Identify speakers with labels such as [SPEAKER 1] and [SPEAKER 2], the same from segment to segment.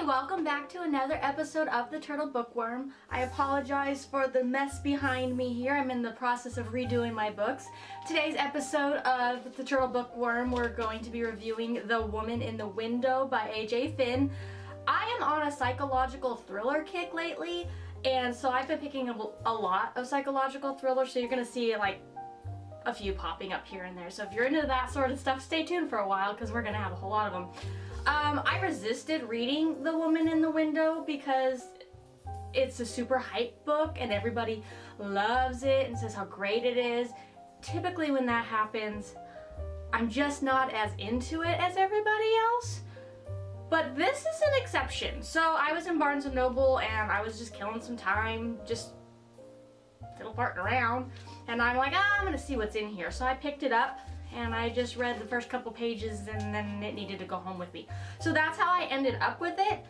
[SPEAKER 1] welcome back to another episode of The Turtle Bookworm. I apologize for the mess behind me here. I'm in the process of redoing my books. Today's episode of The Turtle Bookworm, we're going to be reviewing The Woman in the Window by A.J. Finn. I am on a psychological thriller kick lately, and so I've been picking up a lot of psychological thrillers, so you're going to see like a few popping up here and there. So if you're into that sort of stuff, stay tuned for a while because we're going to have a whole lot of them. I resisted reading The Woman in the Window because it's a super hype book and everybody loves it and says how great it is. Typically when that happens, I'm just not as into it as everybody else. But this is an exception. So I was in Barnes & Noble and I was just killing some time, just fiddle farting around. And I'm like, I'm gonna see what's in here. So I picked it up and I just read the first couple pages and then it needed to go home with me. So that's how I ended up with it.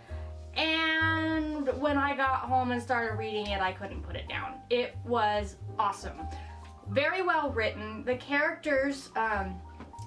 [SPEAKER 1] And when I got home and started reading it, I couldn't put it down. It was awesome. Very well written. The characters,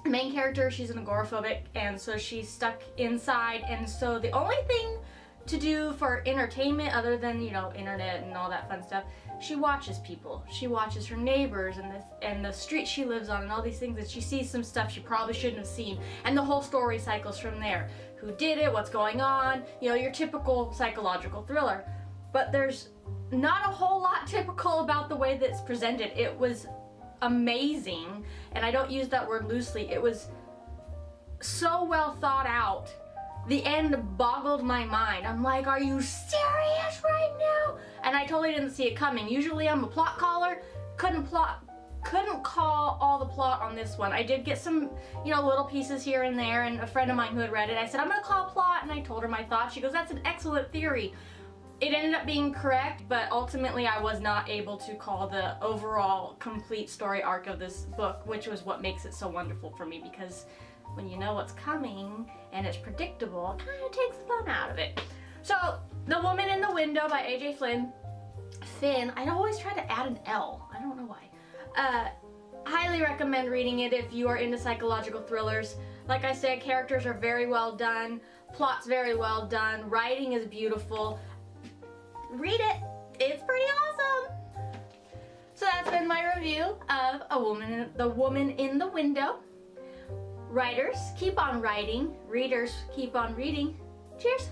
[SPEAKER 1] main character, she's an agoraphobic, and so she's stuck inside, and so the only thing to do for entertainment other than, you know, internet and all that fun stuff, she watches people. She watches her neighbors and the street she lives on and all these things, and she sees some stuff she probably shouldn't have seen, and the whole story cycles from there. Who did it? What's going on? You know, your typical psychological thriller. But there's not a whole lot typical about the way that it's presented. It was amazing, and I don't use that word loosely. It was so well thought out. The end boggled my mind. I'm like, are you serious right now? And I totally didn't see it coming. Usually I'm a plot caller. Couldn't call all the plot on this one. I did get some, you know, little pieces here and there, and a friend of mine who had read it, I said, I'm gonna call plot, and I told her my thoughts. She goes, that's an excellent theory. It ended up being correct, but ultimately I was not able to call the overall complete story arc of this book, which was what makes it so wonderful for me, because when you know what's coming and it's predictable, it kind of takes the fun out of it. So, The Woman in the Window by A.J. Finn, I always try to add an L. I don't know why. Highly recommend reading it if you are into psychological thrillers. Like I said, characters are very well done, plot's very well done, writing is beautiful. Read it. It's pretty awesome. So that's been my review of The Woman in the Window. Writers, keep on writing. Readers, keep on reading. Cheers.